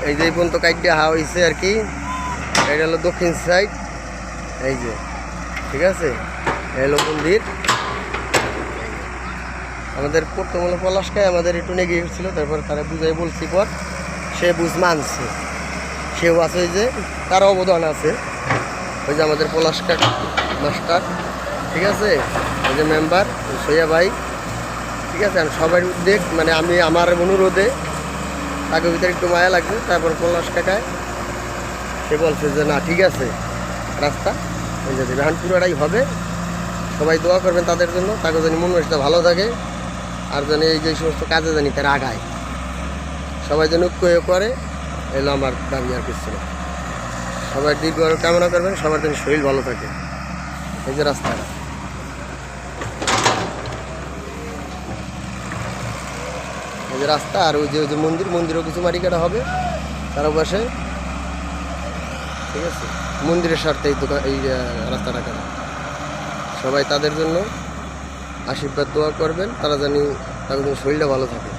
এই যে এই পর্যন্ত কাইটিয়া হাওয়া হয়েছে আর কি। এটা হলো দক্ষিণ সাইড, এই যে ঠিক আছে, এই হলো মন্দির। আমাদের প্রথম হলো পলাশকায় আমাদের একটু নেগে গেছিলো, তারপর তারা বুঝাই বলছি পর সে বুঝ মানছে, সেও আছে ওই যে তার অবদান আছে। ওই যে আমাদের পলাশকা মাস্টার, ঠিক আছে, ওই যে মেম্বার সৈয়া ভাই, ঠিক আছে। আমি সবার উদ্যোগ মানে আমি আমার অনুরোধে তাকে ভিতরে একটু মায়া লাগবে। তারপর পলাশ কাকায় সে বলছে যে না ঠিক আছে রাস্তা ওই যে ধান পুরোটাই হবে। সবাই দোয়া করবেন তাদের জন্য, তাকে জানি মন মেজাজটা ভালো থাকে, আর জানি এই যে সমস্ত কাজে জানি তারা আগায়, সবাই যেন ঐক্য করে, এলো আমার দাবি আর কিছু না। সবাই দীর্ঘ কামনা করবেন, সবার যেন শরীর ভালো থাকে। এই যে রাস্তাটা, এই যে রাস্তা, আর ওই যে মন্দিরও কিছু মাটি কাটা হবে তার পাশে, ঠিক আছে। মন্দিরের স্বার্থে এই রাস্তাটা কাটা। সবাই তাদের জন্য আশীর্বাদ দোয়া করবেন, তারা জানি তাদের শরীরটা ভালো থাকে।